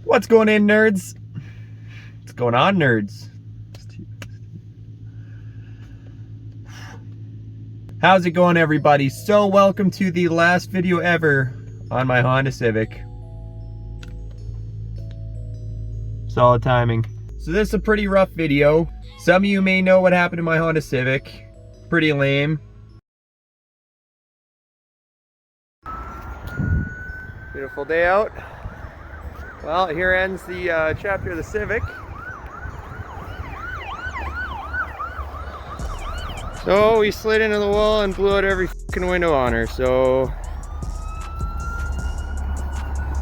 What's going in, nerds? What's going on, nerds? How's it going, everybody? So welcome to the last video ever on my Honda Civic. Solid timing. So this is a pretty rough video. Some of you may know what happened to my Honda Civic. Pretty lame. Beautiful day out. Well, here ends the chapter of the Civic. So we slid into the wall and blew out every fucking window on her. So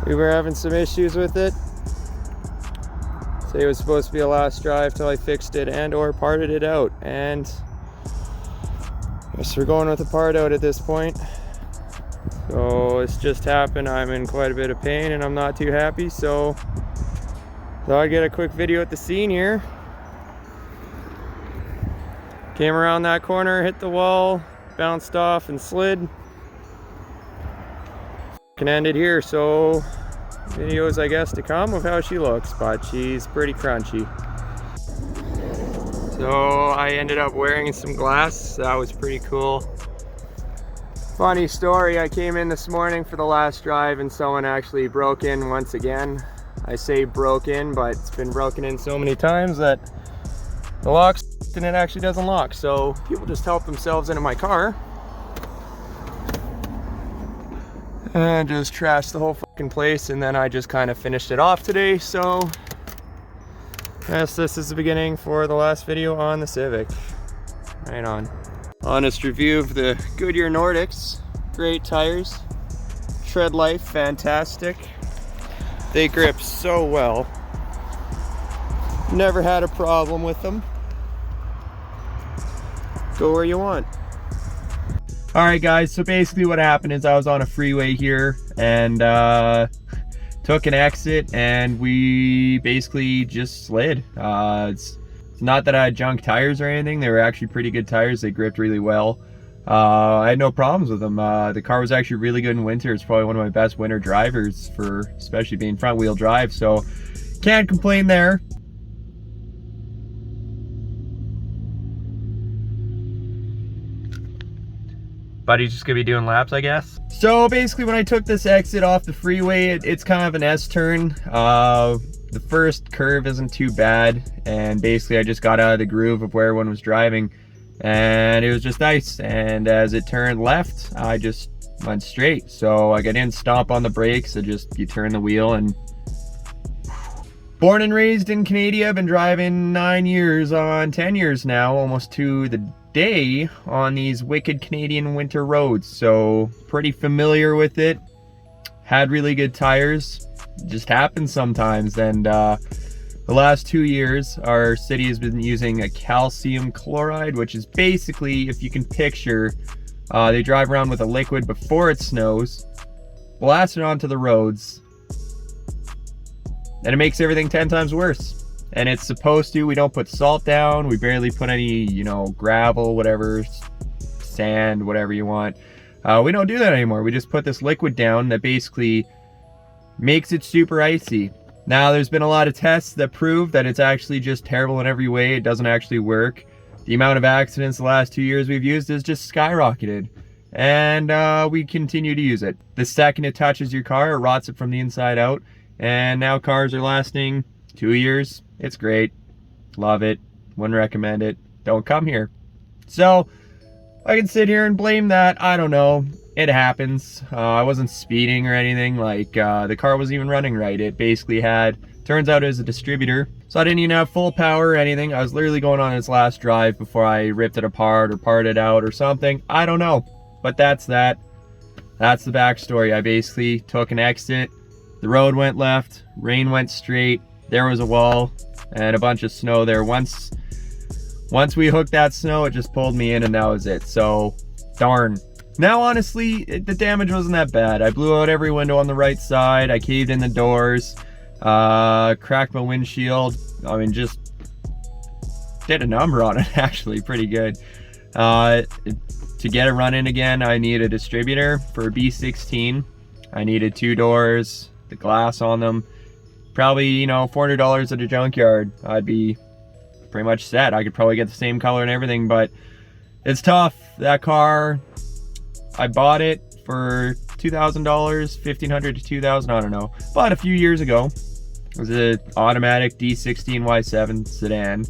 we were having some issues with it. Today was supposed to be a last drive till I fixed it and or parted it out. And I guess we're going with the part out at this point. So it's just happened. I'm in quite a bit of pain and I'm not too happy. So thought I'd get a quick video at the scene here. Came around that corner, hit the wall, bounced off and slid. Can end it here. So videos, I guess, to come of how she looks, but she's pretty crunchy. So I ended up wearing some glass. That was pretty cool. Funny story, I came in this morning for the last drive and someone actually broke in once again. I say broke in, but it's been broken in so many times that the lock's and it actually doesn't lock. So people just help themselves into my car and just trashed the whole fucking place, and then I just kind of finished it off today. So yes, this is the beginning for the last video on the Civic. Right on. Honest review of the Goodyear Nordics. Great tires. Tread life, fantastic. They grip so well. Never had a problem with them. Go where you want. Alright guys, so basically what happened is I was on a freeway here and took an exit and we basically just slid. It's not that I had junk tires or anything. They were actually pretty good tires. They gripped really well. I had no problems with them. The car was actually really good in winter. It's probably one of my best winter drivers, for especially being front wheel drive. So can't complain there. Buddy's just gonna be doing laps, I guess. So basically when I took this exit off the freeway, it's kind of an S-turn. The first curve isn't too bad, and basically I just got out of the groove of where everyone was driving and it was just nice. And as it turned left, I just went straight. So I didn't stomp on the brakes. You turn the wheel. And born and raised in Canada, I've been driving 10 years now, almost to the day, on these wicked Canadian winter roads. So pretty familiar with it. Had really good tires. Just happens sometimes. And the last 2 years our city has been using a calcium chloride, which is basically, if you can picture, they drive around with a liquid before it snows, blast it onto the roads, and it makes everything 10 times worse. And it's supposed to. We don't put salt down. We barely put any, gravel, whatever, sand, whatever you want. We don't do that anymore. We just put this liquid down that basically makes it super icy. Now, there's been a lot of tests that prove that it's actually just terrible in every way. It doesn't actually work. The amount of accidents the last 2 years we've used has just skyrocketed. And we continue to use it. The second it touches your car, it rots it from the inside out. And now cars are lasting 2 years. It's great. Love it. Wouldn't recommend it. Don't come here. So I can sit here and blame that. I don't know. It happens. I wasn't speeding or anything. The car wasn't even running right. It basically turns out it was a distributor. So I didn't even have full power or anything. I was literally going on its last drive before I ripped it apart or parted it out or something. I don't know. But that's that. That's the backstory. I basically took an exit. The road went left. Rain went straight. There was a wall and a bunch of snow there. Once we hooked that snow, it just pulled me in and that was it. So darn. Now honestly, the damage wasn't that bad. I blew out every window on the right side. I caved in the doors, cracked my windshield. I mean, just did a number on it actually, pretty good. To get it running again, I need a distributor for a B16. I needed 2 doors, the glass on them, probably, you know, $400 at a junkyard, I'd be pretty much set. I could probably get the same color and everything, but it's tough. That car, I bought it for $2,000, $1,500 to $2,000, I don't know. Bought a few years ago. It was an automatic D16 Y7 sedan.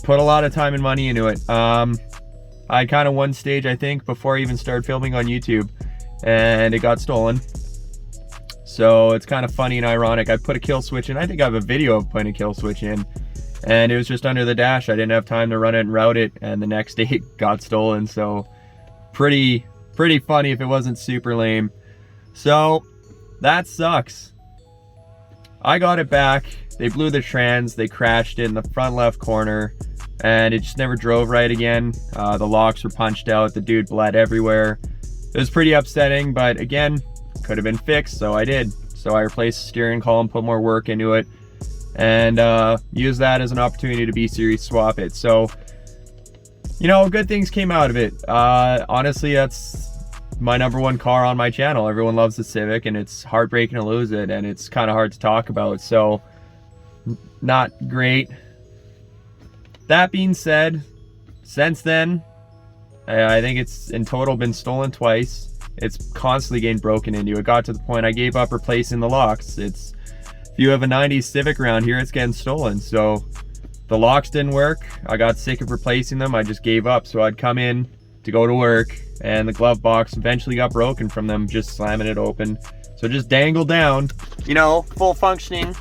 Put a lot of time and money into it. I kind of one stage, I think, before I even started filming on YouTube, and it got stolen. So it's kind of funny and ironic. I put a kill switch in. I think I have a video of putting a kill switch in, and it was just under the dash. I didn't have time to run it and route it, and the next day it got stolen. So pretty funny if it wasn't super lame. So that sucks. I got it back. They blew the trans. They crashed it in the front left corner, and it just never drove right again. The locks were punched out. The dude bled everywhere. It was pretty upsetting, but again, could have been fixed, so I did. So I replaced the steering column, put more work into it, and used that as an opportunity to B-Series swap it. So, you know, good things came out of it. Honestly, that's my #1 car on my channel. Everyone loves the Civic, and it's heartbreaking to lose it, and it's kind of hard to talk about, so not great. That being said, since then, I think it's in total been stolen twice. It's constantly getting broken into. It got to the point I gave up replacing the locks. If you have a 90s Civic around here, it's getting stolen. So the locks didn't work. I got sick of replacing them. I just gave up. So I'd come in to go to work, and the glove box eventually got broken from them just slamming it open. So it just dangled down, you know, full functioning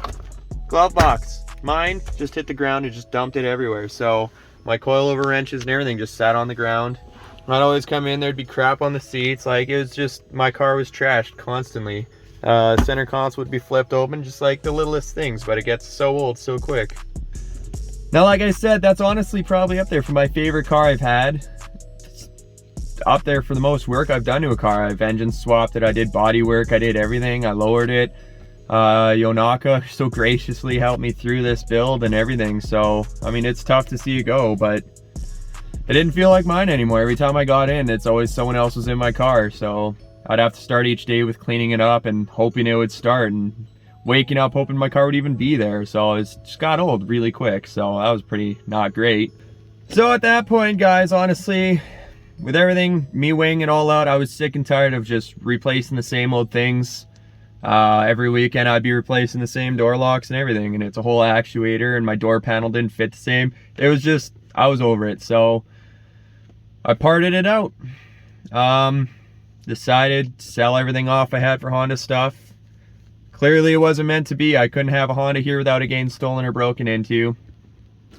glove box. Mine just hit the ground and just dumped it everywhere. So my coilover wrenches and everything just sat on the ground. I'd always come in, there'd be crap on the seats. Like, it was just, my car was trashed constantly. Center console would be flipped open, just like the littlest things, but it gets so old so quick. Now, like I said, that's honestly probably up there for my favorite car I've had. It's up there for the most work I've done to a car. I've engine swapped it, I did body work, I did everything, I lowered it. Yonaka so graciously helped me through this build and everything. So, I mean, it's tough to see it go, but it didn't feel like mine anymore. Every time I got in, it's always someone else was in my car. So I'd have to start each day with cleaning it up and hoping it would start, and waking up hoping my car would even be there. So it just got old really quick. So that was pretty not great. So at that point, guys, honestly, with everything, me weighing it all out, I was sick and tired of just replacing the same old things. Every weekend I'd be replacing the same door locks and everything, and it's a whole actuator, and my door panel didn't fit the same. It was just, I was over it. So I parted it out. Decided to sell everything off I had for Honda stuff. Clearly it wasn't meant to be. I couldn't have a Honda here without it getting stolen or broken into,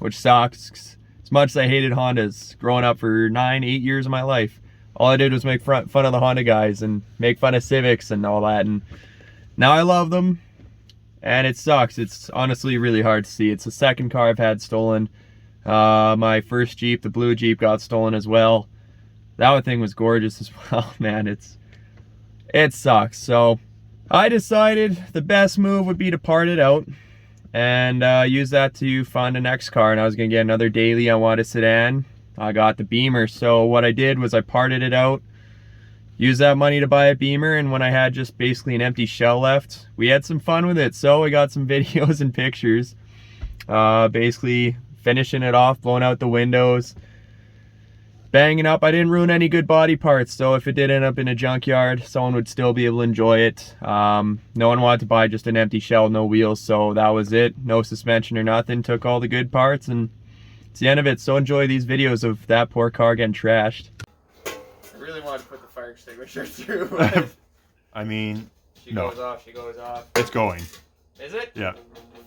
which sucks. As much as I hated Hondas growing up for 9-8 years of my life, all I did was make fun of the Honda guys and make fun of Civics and all that, and now I love them, and it sucks. It's honestly really hard to see. It's the second car I've had stolen. My first Jeep, the blue Jeep, got stolen as well. That thing was gorgeous as well, man. It sucks. So I decided the best move would be to part it out and use that to fund a next car. And I was gonna get another daily. I wanted a sedan. I got the Beamer. So what I did was I parted it out, used that money to buy a Beamer, and when I had just basically an empty shell left, we had some fun with it. So I got some videos and pictures, basically finishing it off, blowing out the windows, banging up. I didn't ruin any good body parts, so if it did end up in a junkyard, someone would still be able to enjoy it. No one wanted to buy just an empty shell, no wheels, so that was it. No suspension or nothing. Took all the good parts, and it's the end of it. So enjoy these videos of that poor car getting trashed. I really wanted to put the fire extinguisher through. I mean, she goes off, she goes off. It's going. Is it? Yeah.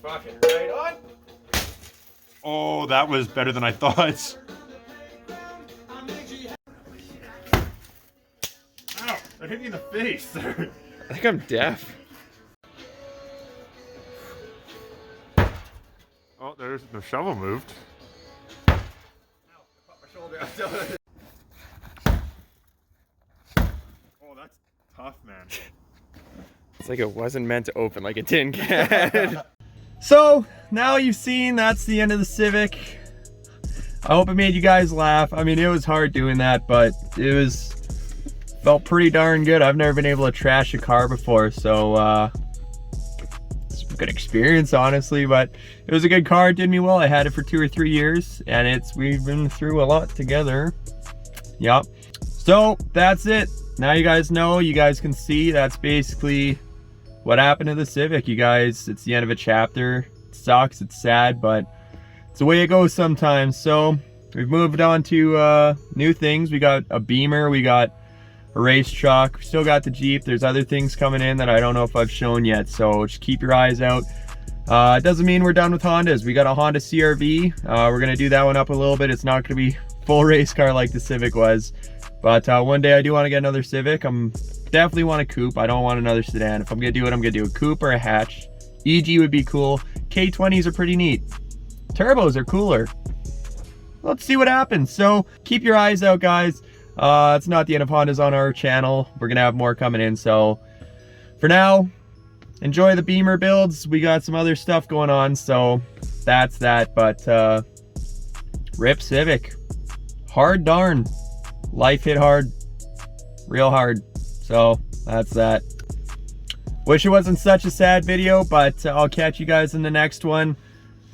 Fucking right on. Oh, that was better than I thought. Ow, that hit me in the face. I think I'm deaf. Oh, there's the shovel moved. Ow, I popped my shoulder. Oh, that's tough, man. It's like it wasn't meant to open like a tin can. So now you've seen, that's the end of the Civic. I hope it made you guys laugh. I mean, it was hard doing that, but felt pretty darn good. I've never been able to trash a car before, so it's good experience, honestly, but it was a good car. It did me well. I had it for 2 or 3 years, and we've been through a lot together. Yep. So that's it. Now you guys know, you guys can see that's basically what happened to the Civic. You guys, it's the end of a chapter. It sucks, it's sad, but it's the way it goes sometimes. So we've moved on to new things. We got a Beamer, we got a race truck, we still got the Jeep. There's other things coming in that I don't know if I've shown yet, so just keep your eyes out. It doesn't mean we're done with Hondas. We got a Honda CR-V. We're gonna do that one up a little bit. It's not gonna be full race car like the Civic was, but one day I do want to get another Civic. I'm definitely want a coupe. I don't want another sedan. If I'm gonna do it, I'm gonna do a coupe or a hatch. EG would be cool. K20s are pretty neat. Turbos are cooler. Let's see what happens. So keep your eyes out, guys. It's not the end of Hondas on our channel. We're gonna have more coming in. So for now, enjoy the Beamer builds. We got some other stuff going on, so that's that. But rip Civic. Hard darn. Life hit hard. Real hard. So that's that. Wish it wasn't such a sad video, but I'll catch you guys in the next one.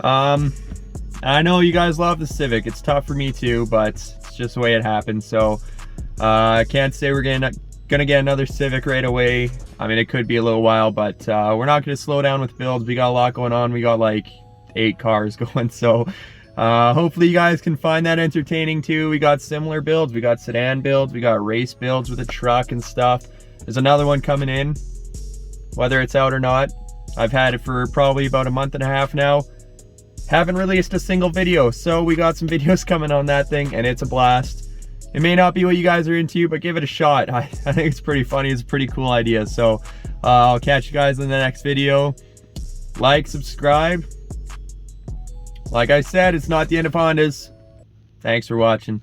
I know you guys love the Civic. It's tough for me too, but it's just the way it happens. So I can't say we're gonna get another Civic right away. I mean, it could be a little while, but we're not gonna slow down with builds. We got a lot going on. We got like 8 cars going, so hopefully you guys can find that entertaining too. We got similar builds. We got sedan builds. We got race builds with a truck and stuff. There's another one coming in, whether it's out or not. I've had it for probably about a month and a half now. Haven't released a single video, so we got some videos coming on that thing, and it's a blast. It may not be what you guys are into, but give it a shot. I think it's pretty funny. It's a pretty cool idea. So I'll catch you guys in the next video. Like, subscribe. Like I said, it's not the end of Hondas. Thanks for watching.